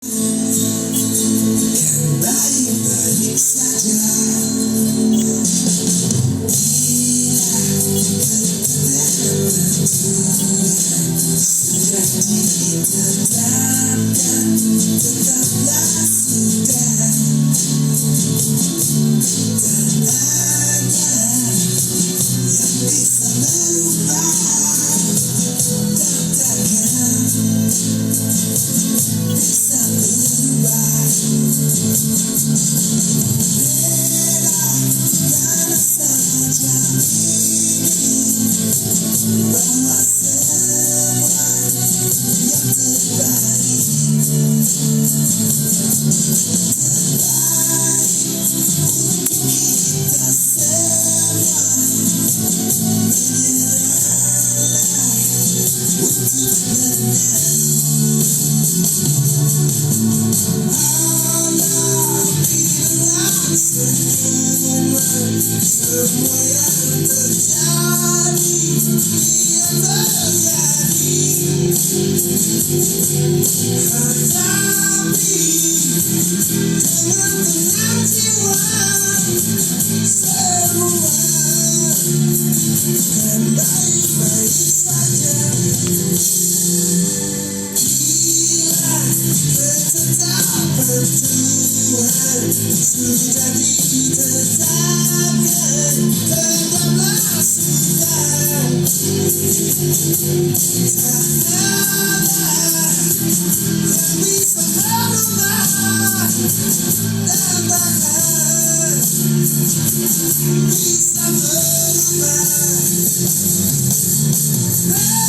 Baik-baik saja. Sudah ditetapkan, tetaplah sudah. Tak ada yang bisa merubah. Takkan bisa berubah. Belakan saja bahwa semua yang terbaik kita semua. Menyerahlah untuk menang. Allah bilang semua yang terjadi biar terjadi. Hadapi dengan tenang jiwa, semua kan baik-baik saja. Bila ketetapan Tuhan sudah ditetapkan, tetaplah sudah. Tak ada yang bisa merubah. Dan takkan bisa berubah. Belakanlah saja ini bahwa semua yang terbaik untuk kita semua. Menyerahlah untuk menang.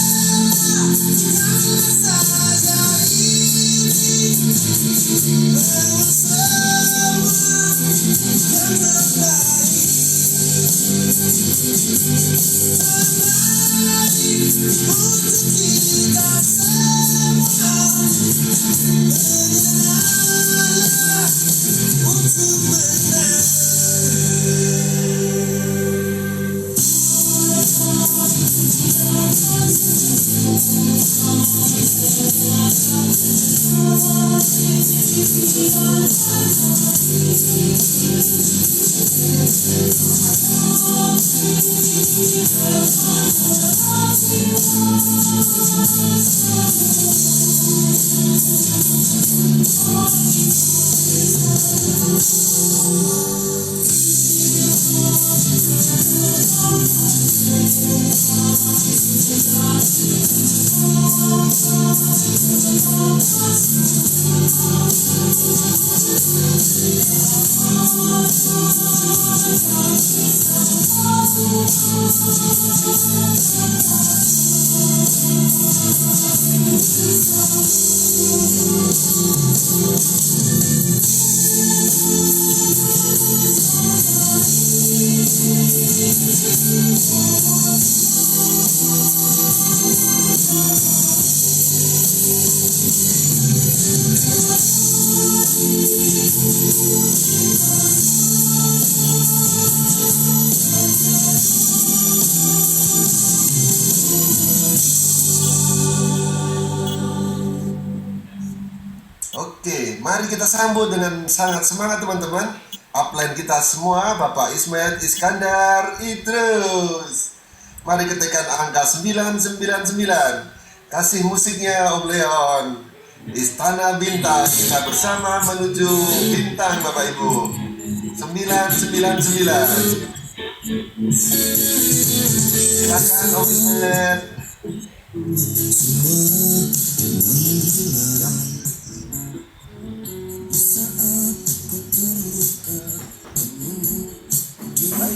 Oke, mari kita sambut dengan sangat semangat teman-teman. Upline kita semua, Bapak Ismail Iskandar Idrus. Mari ketekan angka 999. Kasih musiknya Om Leon. Istana Bintang, kita bersama menuju bintang Bapak Ibu. 999. Silakan Om Ismail.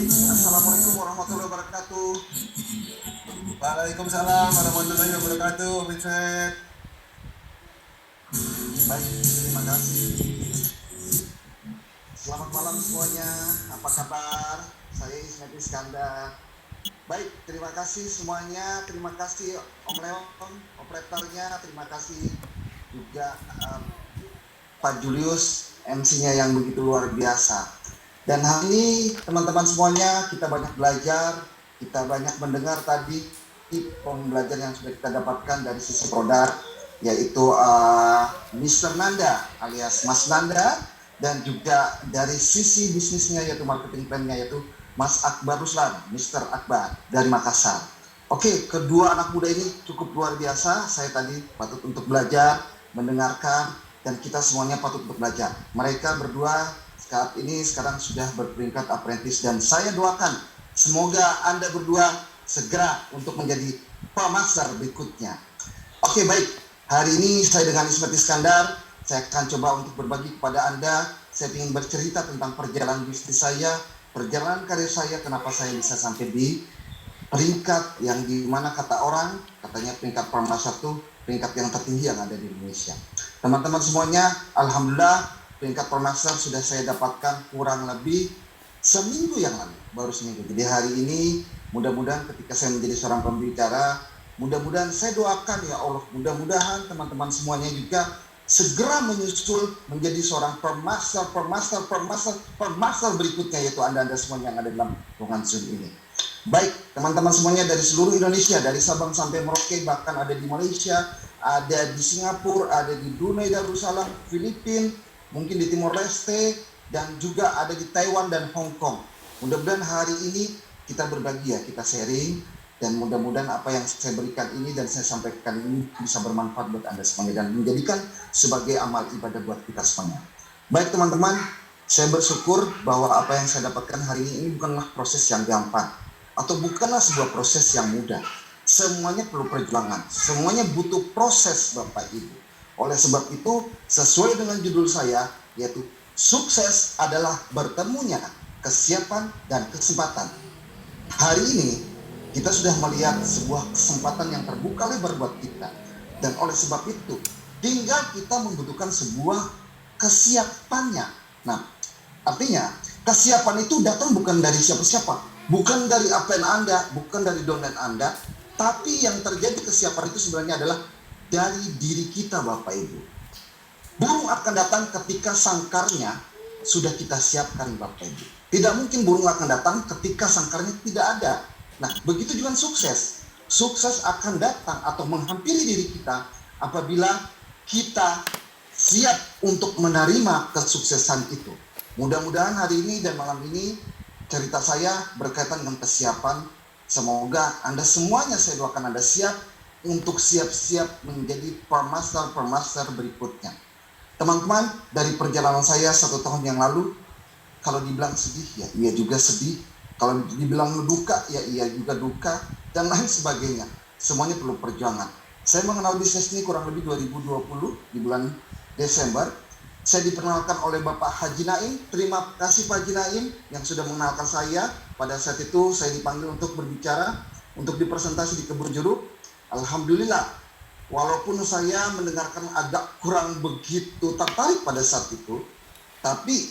Assalamualaikum warahmatullahi wabarakatuh. Waalaikumsalam warahmatullahi wabarakatuh. Vincent. Baik, terima kasih. Selamat malam semuanya. Apa kabar? Saya Ismail Iskandar. Baik, terima kasih semuanya. Terima kasih Om Leon, operatornya. Terima kasih juga Pak Julius, MC-nya yang begitu luar biasa. Dan hari ini teman-teman semuanya kita banyak belajar, kita banyak mendengar tadi pembelajaran yang sudah kita dapatkan dari sisi produk, yaitu Mr. Nanda alias Mas Nanda, dan juga dari sisi bisnisnya yaitu marketing plan-nya yaitu Mas Akbar Ruslan, Mr. Akbar dari Makassar. Oke, kedua anak muda ini cukup luar biasa. Saya tadi patut untuk belajar, mendengarkan, dan kita semuanya patut untuk belajar. Mereka berdua saat ini sekarang sudah berperingkat apprentice, dan saya doakan semoga Anda berdua segera untuk menjadi pemaster berikutnya. Oke, baik. Hari ini saya dengan Ismet Iskandar, saya akan coba untuk berbagi kepada Anda. Saya ingin bercerita tentang perjalanan bisnis saya, perjalanan karir saya, kenapa saya bisa sampai di peringkat yang dimana kata orang, katanya peringkat pemaster itu peringkat yang tertinggi yang ada di Indonesia. Teman-teman semuanya, Alhamdulillah peringkat pemaster sudah saya dapatkan kurang lebih seminggu yang lalu, baru seminggu. Jadi hari ini mudah-mudahan ketika saya menjadi seorang pembicara, mudah-mudahan saya doakan ya Allah, mudah-mudahan teman-teman semuanya juga segera menyusul menjadi seorang pemaster berikutnya, yaitu Anda semuanya yang ada dalam ruangan Zoom ini. Baik, teman-teman semuanya dari seluruh Indonesia, dari Sabang sampai Merauke, bahkan ada di Malaysia, ada di Singapura, ada di Brunei Darussalam, Filipina, mungkin di Timor Leste, dan juga ada di Taiwan dan Hong Kong. Mudah-mudahan hari ini kita berbagi ya, kita sharing, dan mudah-mudahan apa yang saya berikan ini dan saya sampaikan ini bisa bermanfaat buat Anda semuanya dan menjadikan sebagai amal ibadah buat kita semuanya. Baik teman-teman, saya bersyukur bahwa apa yang saya dapatkan hari ini bukanlah proses yang gampang atau bukanlah sebuah proses yang mudah. Semuanya perlu perjuangan, semuanya butuh proses Bapak Ibu. Oleh sebab itu, sesuai dengan judul saya, yaitu sukses adalah bertemunya kesiapan dan kesempatan. Hari ini kita sudah melihat sebuah kesempatan yang terbuka lebar buat kita. Dan oleh sebab itu, tinggal kita membutuhkan sebuah kesiapannya. Nah, artinya kesiapan itu datang bukan dari siapa-siapa, bukan dari apa yang Anda, bukan dari domain Anda, tapi yang terjadi kesiapan itu sebenarnya adalah dari diri kita Bapak Ibu. Burung akan datang ketika sangkarnya sudah kita siapkan Bapak Ibu. Tidak mungkin burung akan datang ketika sangkarnya tidak ada. Nah, begitu juga sukses. Sukses akan datang atau menghampiri diri kita apabila kita siap untuk menerima kesuksesan itu. Mudah-mudahan hari ini dan malam ini cerita saya berkaitan dengan kesiapan. Semoga Anda semuanya, saya doakan Anda siap untuk siap-siap menjadi pemaster berikutnya. Teman-teman, dari perjalanan saya 1 tahun yang lalu, kalau dibilang sedih, ya iya juga sedih. Kalau dibilang duka, ya iya juga duka, dan lain sebagainya. Semuanya perlu perjuangan. Saya mengenal bisnis ini kurang lebih 2020, di bulan Desember. Saya diperkenalkan oleh Bapak Haji Naim. Terima kasih Pak Haji Naim yang sudah mengenalkan saya. Pada saat itu saya dipanggil untuk berbicara, untuk dipresentasi di Kebun Jeruk. Alhamdulillah, walaupun saya mendengarkan agak kurang begitu tertarik pada saat itu, tapi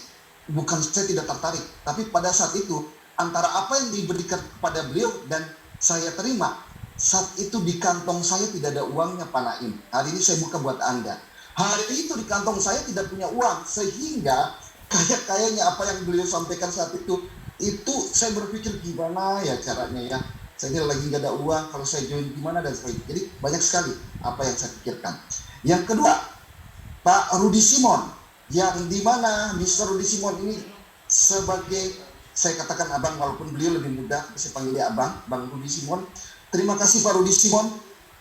bukan saya tidak tertarik, tapi pada saat itu antara apa yang diberikan kepada beliau dan saya terima, saat itu di kantong saya tidak ada uangnya Pak Naim. Hari ini saya buka buat Anda. Hari itu di kantong saya tidak punya uang, sehingga kayaknya apa yang beliau sampaikan saat itu saya berpikir gimana ya caranya ya. Saya lagi nggak ada uang, kalau saya join gimana dan sebagainya. Jadi banyak sekali apa yang saya pikirkan. Yang kedua, Pak Rudi Simon, yang dimana Mr. Rudi Simon ini sebagai, saya katakan abang walaupun beliau lebih muda, saya panggil dia abang, Bang Rudi Simon. Terima kasih Pak Rudi Simon.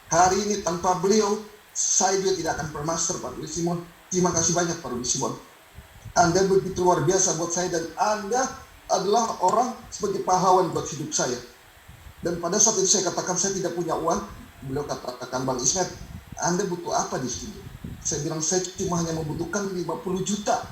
Hari ini tanpa beliau, saya juga tidak akan bermaster Pak Rudi Simon. Terima kasih banyak Pak Rudi Simon. Anda begitu luar biasa buat saya dan Anda adalah orang sebagai pahlawan buat hidup saya. Dan pada saat itu saya katakan saya tidak punya uang. Beliau katakan, Bang Ismet, Anda butuh apa di sini? Saya bilang saya cuma hanya membutuhkan 50 juta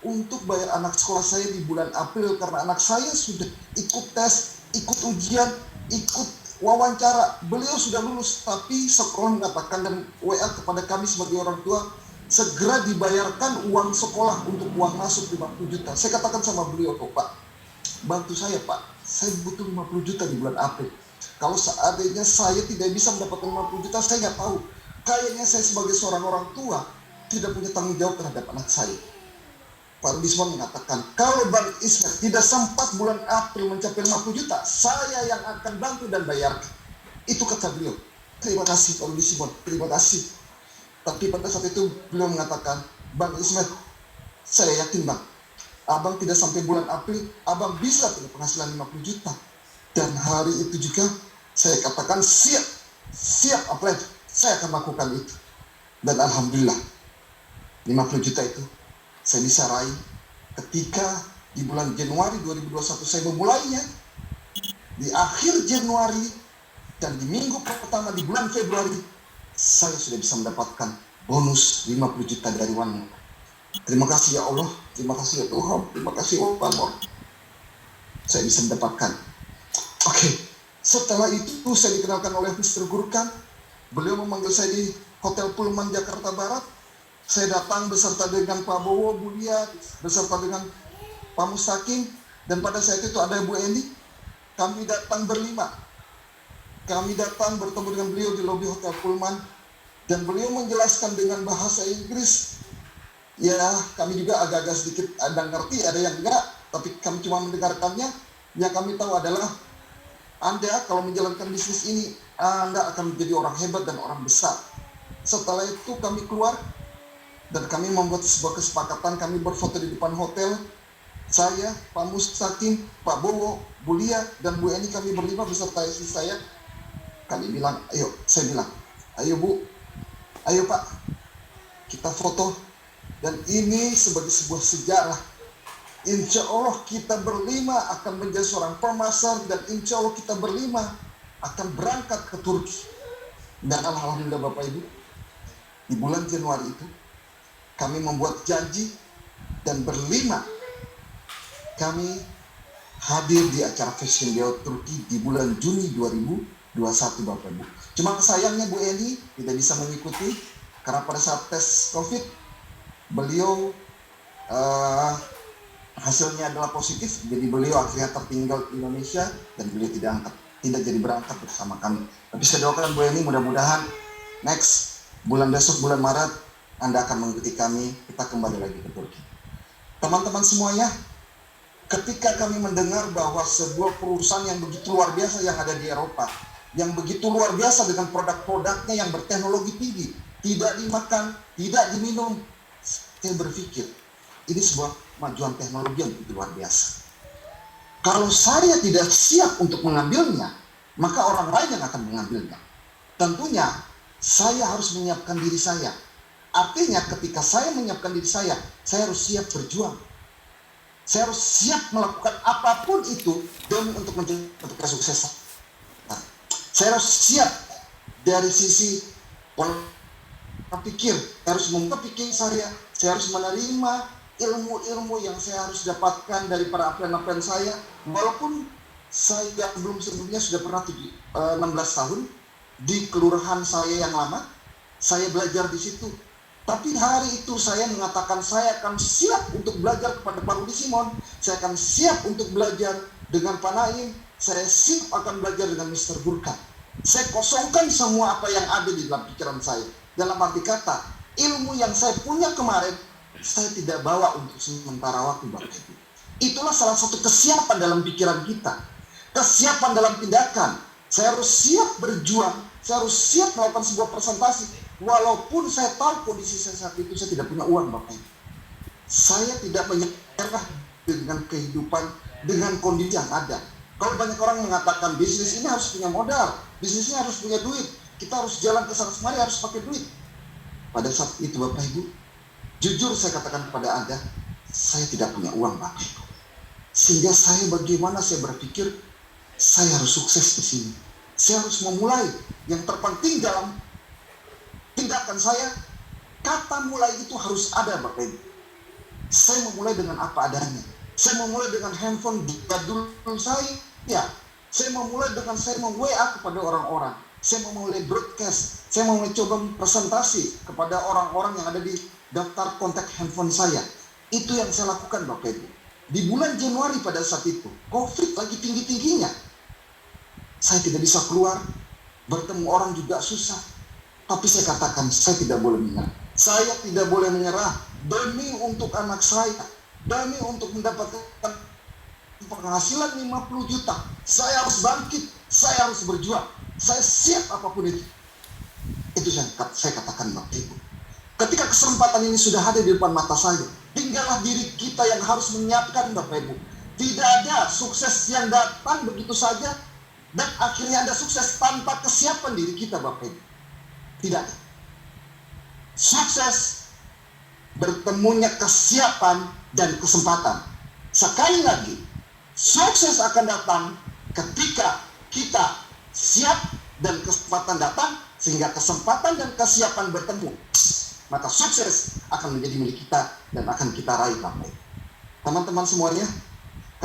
untuk bayar anak sekolah saya di bulan April karena anak saya sudah ikut tes, ikut ujian, ikut wawancara. Beliau sudah lulus, tapi sekolah mengatakan dan WA kepada kami sebagai orang tua, segera dibayarkan uang sekolah untuk uang masuk 50 juta. Saya katakan sama beliau, Pak, bantu saya Pak, saya butuh 50 juta di bulan April. Kalau seandainya saya tidak bisa mendapatkan 50 juta, saya nggak tahu. Kayaknya saya sebagai seorang orang tua tidak punya tanggung jawab terhadap anak saya. Pak Rudi Simon mengatakan, kalau Bang Ismet tidak sempat bulan April mencapai 50 juta, saya yang akan bantu dan bayarkan. Itu kata beliau. Terima kasih Pak Rudi Simon, terima kasih. Tapi pada saat itu beliau mengatakan, Bang Ismet, saya yakin Bang, Abang tidak sampai bulan April, Abang bisa punya penghasilan 50 juta. Dan hari itu juga saya katakan siap apply, saya akan lakukan itu. Dan Alhamdulillah, 50 juta itu saya bisa raih ketika di bulan Januari 2021 saya memulainya. Di akhir Januari dan di minggu pertama di bulan Februari, saya sudah bisa mendapatkan bonus 50 juta dari One More. Terima kasih ya Allah, terima kasih ya Tuhan, terima kasih One More. Saya bisa mendapatkan. Oke, setelah itu saya dikenalkan oleh Mr. Gurkan. Beliau memanggil saya di Hotel Pullman Jakarta Barat. Saya datang beserta dengan Pak Bowo, Bu Lia, beserta dengan Pak Mustaqim, dan pada saat itu ada Bu Eni. Kami datang berlima. Kami datang bertemu dengan beliau di lobi Hotel Pullman, dan beliau menjelaskan dengan bahasa Inggris. Ya, kami juga agak-agak sedikit ada ngerti, ada yang enggak, tapi kami cuma mendengarkannya. Yang kami tahu adalah Anda kalau menjalankan bisnis ini, Anda akan menjadi orang hebat dan orang besar. Setelah itu kami keluar dan kami membuat sebuah kesepakatan. Kami berfoto di depan hotel. Saya, Pak Mustaqim, Pak Bowo, Bu Lia, dan Bu Eni, kami berlima beserta istri saya. Kami bilang, saya bilang, ayo Bu, ayo Pak, kita foto. Dan ini sebagai sebuah sejarah. Insya Allah kita berlima akan menjadi seorang pemasar, dan insya Allah kita berlima akan berangkat ke Turki. Dan alhamdulillah Bapak Ibu, di bulan Januari itu kami membuat janji dan berlima kami hadir di acara Fashion Day Turki di bulan Juni 2021 Bapak Ibu. Cuma sayangnya Bu Eni tidak bisa mengikuti karena pada saat tes COVID beliau hasilnya adalah positif, jadi beliau akhirnya tertinggal di Indonesia dan beliau tidak jadi berangkat bersama kami. Tapi saya doakan Bu Eni, mudah-mudahan next bulan besok, bulan Maret, Anda akan mengikuti kami, kita kembali lagi ke Turki. Teman-teman semuanya, ketika kami mendengar bahwa sebuah perusahaan yang begitu luar biasa yang ada di Eropa, yang begitu luar biasa dengan produk-produknya yang berteknologi tinggi, tidak dimakan, tidak diminum, saya berpikir, ini sebuah kemajuan teknologi yang begitu luar biasa. Kalau saya tidak siap untuk mengambilnya, maka orang lain yang akan mengambilnya. Tentunya saya harus menyiapkan diri saya. Artinya ketika saya menyiapkan diri saya harus siap berjuang. Saya harus siap melakukan apapun itu demi untuk kesuksesan. Saya harus siap dari sisi pola pikir, harus membuka pikiran saya harus menerima ilmu-ilmu yang saya harus dapatkan dari para aplen-aplen saya. Walaupun saya sebelumnya sudah pernah 16 tahun di kelurahan saya yang lama, saya belajar di situ. Tapi hari itu saya mengatakan saya akan siap untuk belajar kepada Pak Rudi Simon, saya akan siap untuk belajar dengan Pak Naim, saya siap akan belajar dengan Mr. Gurkan. Saya kosongkan semua apa yang ada di dalam pikiran saya. Dalam arti kata, ilmu yang saya punya kemarin, saya tidak bawa untuk sementara waktu Bapak Ibu. Itulah salah satu kesiapan dalam pikiran kita. Kesiapan dalam tindakan. Saya harus siap berjuang. Saya harus siap melakukan sebuah presentasi. Walaupun saya tahu kondisi saya saat itu saya tidak punya uang Bapak Ibu. Saya tidak menyerah dengan kehidupan, dengan kondisi yang ada. Kalau banyak orang mengatakan bisnis ini harus punya modal, bisnisnya harus punya duit, kita harus jalan ke sana kemari harus pakai duit. Pada saat itu Bapak Ibu, jujur saya katakan kepada Anda, saya tidak punya uang Bapak Ibu. Sehingga bagaimana saya berpikir, saya harus sukses di sini. Saya harus memulai. Yang terpenting dalam tindakan saya, kata mulai itu harus ada Bapak Ibu. Saya memulai dengan apa adanya. Saya memulai dengan handphone jadul saya. Saya memulai dengan saya meng-WA kepada orang-orang. Saya memulai broadcast. Saya memulai coba presentasi kepada orang-orang yang ada di daftar kontak handphone saya. Itu yang saya lakukan Bapak Ibu. Di bulan Januari pada saat itu, COVID lagi tinggi-tingginya. Saya tidak bisa keluar, bertemu orang juga susah. Tapi saya katakan, saya tidak boleh menyerah. Saya tidak boleh menyerah demi untuk anak saya, demi untuk mendapatkan penghasilan 50 juta. Saya harus bangkit, saya harus berjuang. Saya siap apapun itu. Itu saya katakan Bapak Ibu. Ketika kesempatan ini sudah ada di depan mata saya, tinggallah diri kita yang harus menyiapkan, Bapak Ibu. Tidak ada sukses yang datang begitu saja dan akhirnya ada sukses tanpa kesiapan diri kita, Bapak Ibu. Tidak ada. Sukses bertemunya kesiapan dan kesempatan. Sekali lagi, sukses akan datang ketika kita siap dan kesempatan datang, sehingga kesempatan dan kesiapan bertemu. Maka sukses akan menjadi milik kita dan akan kita raih, Bapak. Teman-teman semuanya,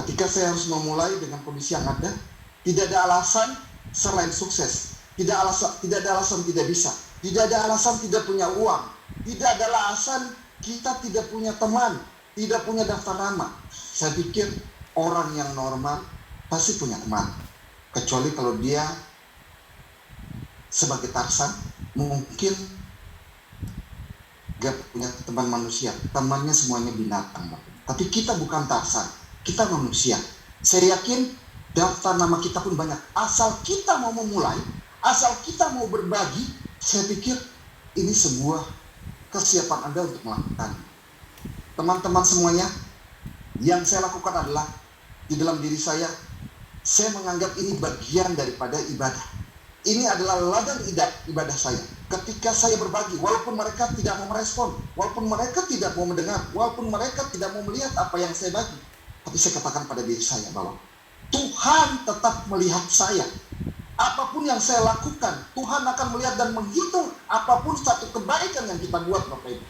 ketika saya harus memulai dengan kondisi yang ada, tidak ada alasan selain sukses. Tidak ada alasan tidak bisa. Tidak ada alasan tidak punya uang. Tidak ada alasan kita tidak punya teman, tidak punya daftar nama. Saya pikir orang yang normal pasti punya teman. Kecuali kalau dia sebagai Tarsan, mungkin gak punya teman manusia, temannya semuanya binatang. Tapi kita bukan Tarsan, kita manusia. Saya yakin daftar nama kita pun banyak. Asal kita mau memulai, asal kita mau berbagi, saya pikir ini sebuah kesiapan Anda untuk melakukan. Teman-teman semuanya, yang saya lakukan adalah di dalam diri saya menganggap ini bagian daripada ibadah. Ini adalah ladang ibadah saya. Ketika saya berbagi, walaupun mereka tidak mau merespon, walaupun mereka tidak mau mendengar, walaupun mereka tidak mau melihat apa yang saya bagi, tapi saya katakan pada diri saya bahwa Tuhan tetap melihat saya. Apapun yang saya lakukan, Tuhan akan melihat dan menghitung apapun satu kebaikan yang kita buat, Bapak Ibu.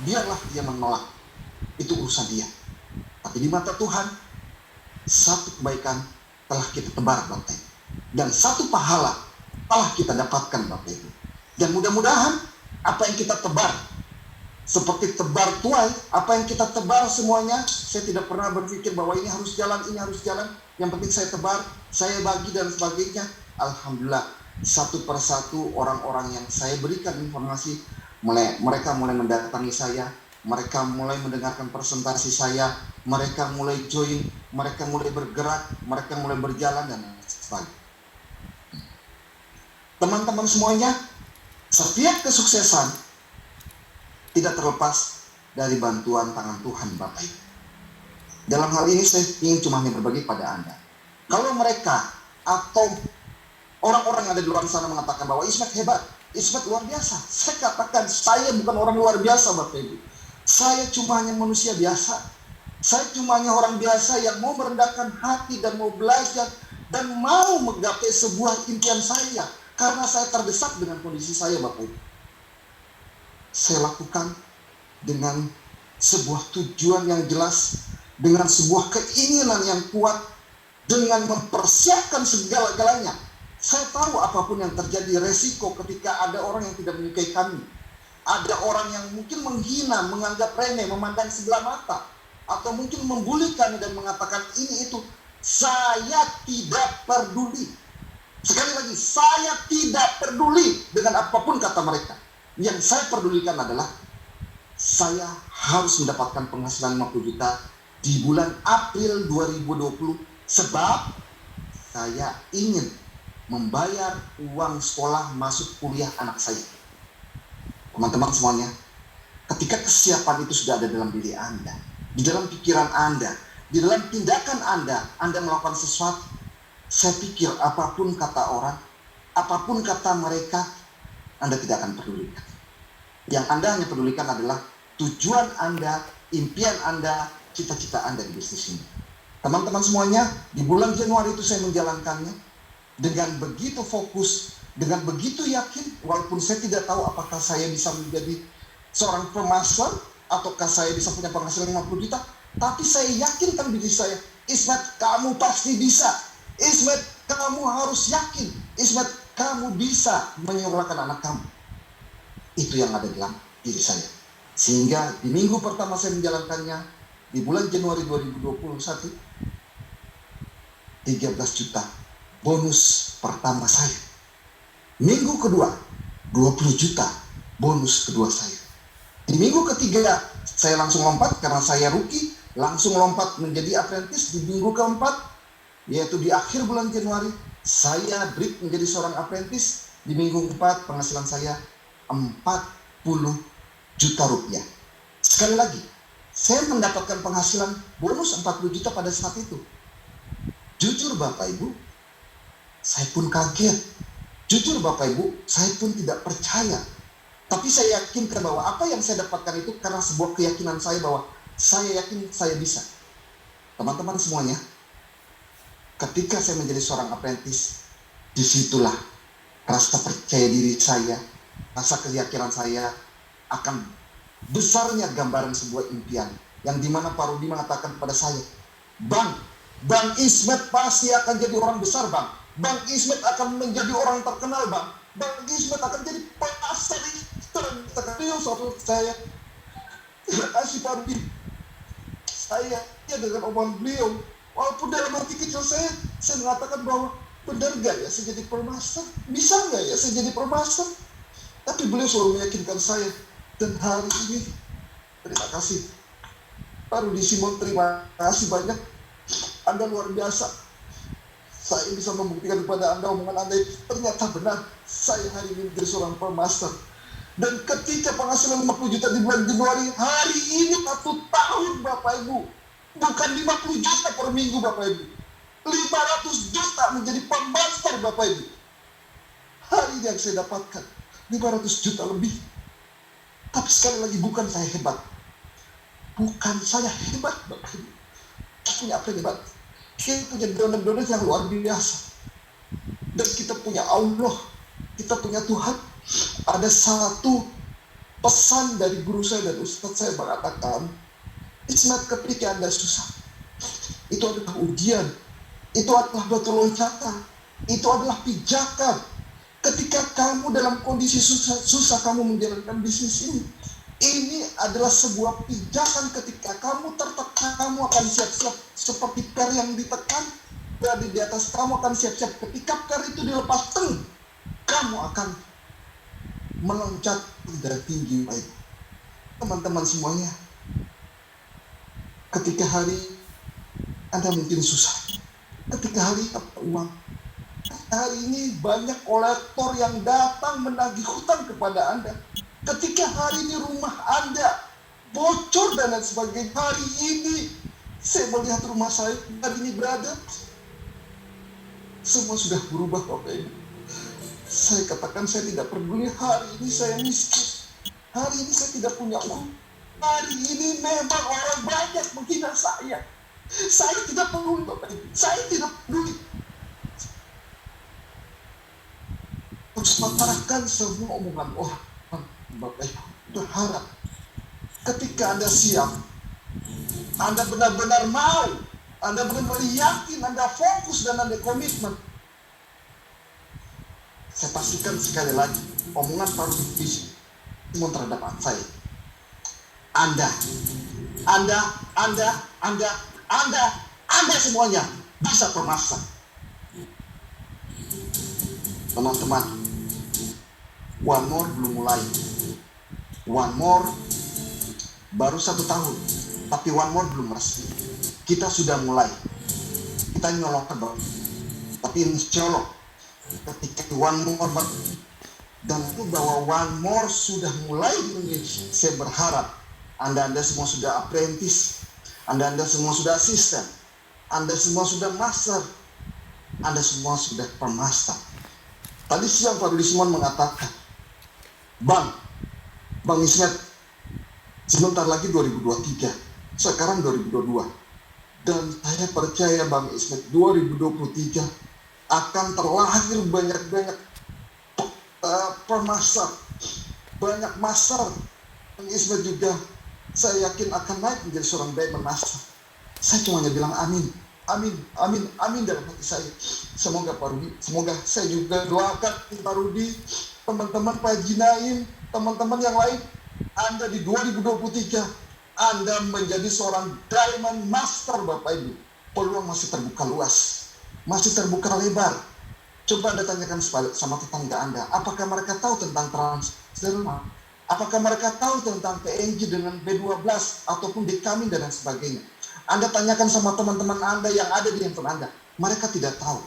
Biarlah dia menolak, itu urusan dia. Tapi di mata Tuhan, satu kebaikan telah kita tebar, Bapak Ibu. Dan satu pahala telah kita dapatkan, Bapak Ibu. Dan mudah-mudahan apa yang kita tebar, seperti tebar tuai, apa yang kita tebar semuanya, saya tidak pernah berpikir bahwa ini harus jalan, ini harus jalan. Yang penting saya tebar, saya bagi dan sebagainya. Alhamdulillah, satu persatu orang-orang yang saya berikan informasi, mereka mulai mendatangi saya, mereka mulai mendengarkan presentasi saya, mereka mulai join, mereka mulai bergerak, mereka mulai berjalan dan sebagainya. Teman-teman semuanya, setiap kesuksesan tidak terlepas dari bantuan tangan Tuhan, Bapak Ibu. Dalam hal ini saya ingin cuma hanya berbagi pada Anda. Kalau mereka atau orang-orang yang ada di luar sana mengatakan bahwa Ismet hebat, Ismet luar biasa, saya katakan saya bukan orang luar biasa, Bapak Ibu. Saya cuma hanya manusia biasa. Saya cuma hanya orang biasa yang mau merendahkan hati dan mau belajar dan mau menggapai sebuah impian saya. Karena saya terdesak dengan kondisi saya, Bapak Ibu. Saya lakukan dengan sebuah tujuan yang jelas, dengan sebuah keinginan yang kuat, dengan mempersiapkan segala-galanya. Saya tahu apapun yang terjadi, resiko ketika ada orang yang tidak menyukai kami. Ada orang yang mungkin menghina, menganggap remeh, memandang sebelah mata. Atau mungkin membuli kami dan mengatakan ini itu. Saya tidak peduli. Sekali lagi, saya tidak peduli dengan apapun kata mereka. Yang saya pedulikan adalah saya harus mendapatkan penghasilan 50 juta di bulan April 2020 sebab saya ingin membayar uang sekolah masuk kuliah anak saya. Teman-teman semuanya, ketika kesiapan itu sudah ada dalam diri Anda, di dalam pikiran Anda, di dalam tindakan Anda melakukan sesuatu, saya pikir apapun kata orang, apapun kata mereka, Anda tidak akan pedulikan. Yang Anda hanya pedulikan adalah tujuan Anda, impian Anda, cita-cita Anda di bisnis ini. Teman-teman semuanya, di bulan Januari itu saya menjalankannya dengan begitu fokus, dengan begitu yakin, walaupun saya tidak tahu apakah saya bisa menjadi seorang pemasar, ataukah saya bisa punya penghasilan 50 juta, tapi saya yakinkan diri saya, Ismet, kamu pasti bisa. Ismet, kamu harus yakin. Ismet, kamu bisa menyekolahkan anak kamu. Itu yang ada dalam diri saya. Sehingga di minggu pertama saya menjalankannya, di bulan Januari 2021, 13 juta bonus pertama saya. Minggu kedua, 20 juta bonus kedua saya. Di minggu ketiga, saya langsung lompat karena saya rookie, langsung lompat menjadi apprentice. Di minggu keempat, yaitu di akhir bulan Januari, saya break menjadi seorang apprentice. Di minggu 4 penghasilan saya 4 juta rupiah. Sekali lagi, saya mendapatkan penghasilan bonus 40 juta pada saat itu. Jujur Bapak Ibu, saya pun kaget. Jujur Bapak Ibu, saya pun tidak percaya. Tapi saya yakinkan bahwa apa yang saya dapatkan itu karena sebuah keyakinan saya bahwa saya yakin saya bisa. Teman-teman semuanya, ketika saya menjadi seorang apprentice, disitulah rasa percaya diri saya, rasa keyakinan saya akan besarnya gambaran sebuah impian. Yang dimana Pak Rudi mengatakan kepada saya, Bang Ismet pasti akan jadi orang besar Bang. Bang Ismet akan menjadi orang terkenal Bang. Bang Ismet akan jadi pasar suatu saya. Terima kasih Pak Rudi. Saya dengan omongan beliau, walaupun dalam hati kecil saya mengatakan bahwa benar gak ya saya jadi permaster? Bisa gak ya saya jadi permaster? Tapi beliau selalu meyakinkan saya. Dan hari ini, terima kasih Pak Rudi Simon, terima kasih banyak. Anda luar biasa. Saya bisa membuktikan kepada Anda omongan Anda ternyata benar. Saya hari ini menjadi seorang permaster. Dan ketika penghasilan 50 juta di bulan Januari, hari ini 1 tahun Bapak Ibu. Bukan 50 juta per minggu Bapak Ibu. 500 juta menjadi permaster Bapak Ibu. Hari ini yang saya dapatkan 500 juta lebih. Tapi sekali lagi bukan saya hebat. Bukan saya hebat Bapak Ibu. Kita punya apa hebat? Kita punya donor-donor yang luar biasa. Dan kita punya Allah. Kita punya Tuhan. Ada satu pesan dari guru saya dan ustadz saya mengatakan, Ismet, ketika Anda susah, itu adalah ujian, itu adalah batu loncatan, itu adalah pijakan. Ketika kamu dalam kondisi susah kamu menjalankan bisnis ini adalah sebuah pijakan. Ketika kamu tertekan, kamu akan siap-siap seperti per yang ditekan, berada di atas kamu akan siap-siap. Ketika per itu dilepas, kamu akan meloncat dari tinggi. Baik, teman-teman semuanya, ketika hari Anda mungkin susah, ketika hari dapat uang, hari ini banyak kolektor yang datang menagih hutang kepada Anda. Ketika hari ini rumah Anda bocor dan lain sebagainya, hari ini saya melihat rumah saya hari ini berada, semua sudah berubah Bapak Ibu. Saya katakan saya tidak peduli, hari ini saya miskin, hari ini saya tidak punya uang, hari ini memang orang banyak menghina saya. Saya tidak peduli Bapak Ibu, saya tidak peduli. Harus mengutarakan semua omongan orang Bapak Ibu. Berharap ketika Anda siap, Anda benar-benar mau, Anda benar-benar yakin, Anda fokus dan Anda komitmen. Saya pastikan sekali lagi, omongan Pak Rudi Simon terhadap saya. Anda semuanya bisa permaster. Teman-teman, One More belum mulai. One More baru 1 tahun, tapi One More belum resmi. Kita sudah mulai. Kita nyolong ke bawah. Tapi insya Allah, ketika One More dan itu bahwa One More sudah mulai di Indonesia, saya berharap Anda semua sudah apprentice, Anda semua sudah asisten, Anda semua sudah master, Anda semua sudah permaster. Tadi siang Pak Rudi Simon mengatakan, Bang Ismet, sebentar lagi 2023, sekarang 2022, dan saya percaya Bang Ismet 2023 akan terlahir banyak permaster, banyak master. Bang Ismet juga saya yakin akan naik menjadi seorang diamond master. Saya cuma bilang amin dalam hati saya. Semoga Pak Rudi, semoga saya juga doakan Pak Rudi, teman-teman Pak Jinaim, teman-teman yang lain, Anda di 2023 Anda menjadi seorang diamond master Bapak Ibu. Peluang masih terbuka luas, masih terbuka lebar. Coba Anda tanyakan sama tetangga Anda, apakah mereka tahu tentang transdermal? Apakah mereka tahu tentang PNG dengan B12 ataupun dekamin dan sebagainya? Anda tanyakan sama teman-teman Anda yang ada di handphone Anda, mereka tidak tahu.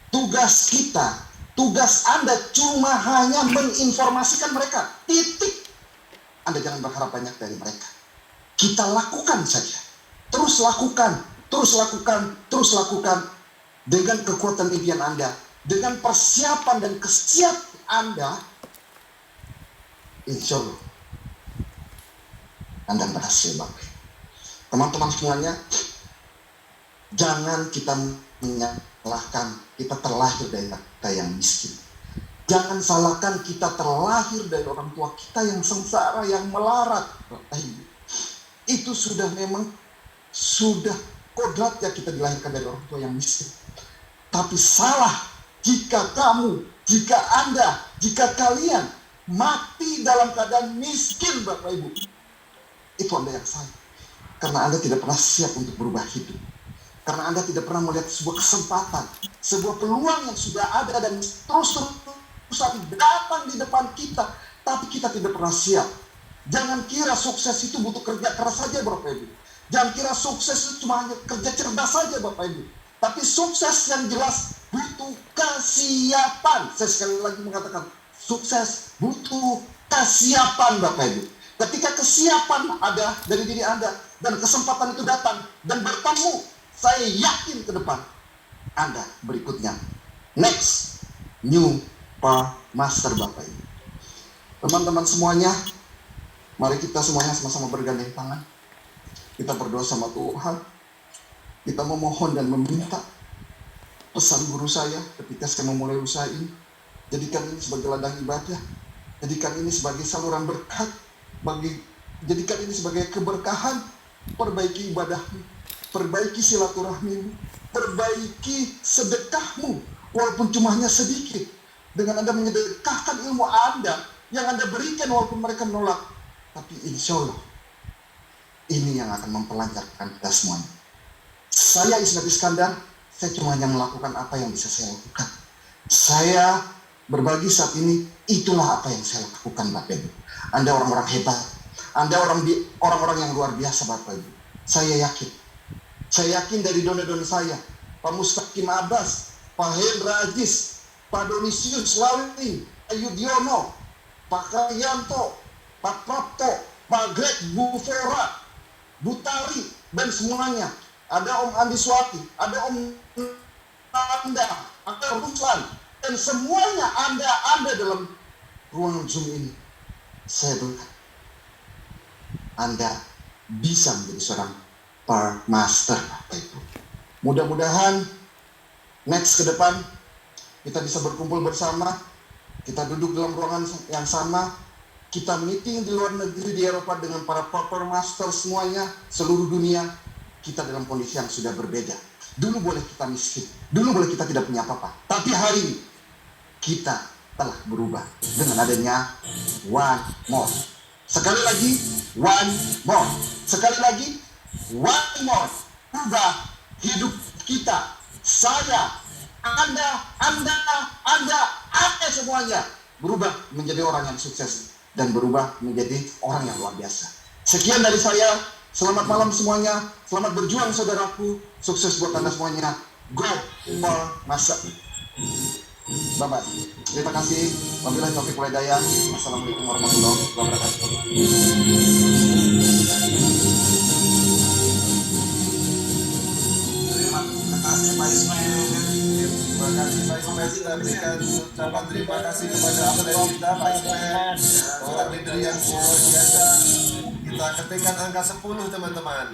Tugas kita, tugas Anda cuma hanya menginformasikan mereka, titik. Anda jangan berharap banyak dari mereka. Kita lakukan saja. Terus lakukan, terus lakukan, terus lakukan. Dengan kekuatan impian Anda, dengan persiapan dan kesiapan Anda, insya Allah Anda berhasil, Bapak. Teman-teman semuanya, jangan kita menyalahkan kita terlahir dari kita yang miskin. Jangan salahkan kita terlahir dari orang tua kita yang sengsara, yang melarat. Bapak Ibu, itu sudah kodratnya kita dilahirkan dari orang tua yang miskin. Tapi salah jika kamu, jika Anda, jika kalian mati dalam keadaan miskin, Bapak Ibu. Itu Anda yang salah. Karena Anda tidak pernah siap untuk berubah hidup. Karena Anda tidak pernah melihat sebuah kesempatan, sebuah peluang yang sudah ada dan terus-terusan datang di depan kita, tapi kita tidak pernah siap. Jangan kira sukses itu butuh kerja keras saja, Bapak Ibu. Jangan kira sukses itu cuma hanya kerja cerdas saja, Bapak Ibu. Tapi sukses yang jelas butuh kesiapan. Saya sekali lagi mengatakan, sukses butuh kesiapan, Bapak Ibu. Ketika kesiapan ada dari diri Anda dan kesempatan itu datang dan bertemu, saya yakin ke depan Anda berikutnya next new master, Bapak Ibu. Teman-teman semuanya, mari kita semuanya sama-sama bergandeng tangan. Kita berdoa sama Tuhan. Kita memohon dan meminta pesan guru saya ketika saya memulai usaha ini. Jadikan ini sebagai ladang ibadah. Jadikan ini sebagai saluran berkat. Jadikan ini sebagai keberkahan. Perbaiki ibadahmu. Perbaiki silaturahmimu. Perbaiki sedekahmu. Walaupun cuma hanya sedikit. Dengan Anda menyedekahkan ilmu Anda yang Anda berikan walaupun mereka menolak. Tapi insya Allah ini yang akan mempelancarkan kita semuanya. Saya Ismet Iskandar, saya cuma hanya melakukan apa yang bisa saya lakukan. Saya berbagi saat ini, itulah apa yang saya lakukan, Bapak Ibu. Anda orang-orang hebat, Anda orang-orang yang luar biasa, Bapak Ibu. Saya yakin dari donor-donor saya, Pak Mustaqim Abbas, Pak Hendra Ajis, Pak Donisius Lawli, Ayudiono, Pak Karyanto, Pak Prapto, Pak Greg Bufora, Butari, dan semuanya. Ada Om Andi Swati, ada Om Anda, ada Ruslan, dan semuanya Anda dalam ruangan Zoom ini. Saya berkata, Anda bisa menjadi seorang master, Bapak Ibu. Mudah-mudahan next ke depan kita bisa berkumpul bersama, kita duduk dalam ruangan yang sama, kita meeting di luar negeri, di Eropa dengan para master semuanya, seluruh dunia. Kita dalam kondisi yang sudah berbeda. Dulu boleh kita miskin, dulu boleh kita tidak punya apa-apa. Tapi hari ini kita telah berubah dengan adanya one more. Sekali lagi, one more. Sekali lagi, one more. Ubah hidup kita. Saya, Anda semuanya berubah menjadi orang yang sukses dan berubah menjadi orang yang luar biasa. Sekian dari saya. Selamat malam semuanya. Selamat berjuang saudaraku. Sukses buat Anda semuanya. Go for masa. Bye-bye. Terima kasih. Wabillahi taufiq wal hidayah. Assalamualaikum warahmatullahi wabarakatuh. Terima kasih Pak Ismail. Terima kasih Pak Ismail. Kita berikan ucapan terima kasih kepada atlet kita Pak Ismail, seorang leader yang luar biasa. Kita ketikkan angka 10 teman-teman.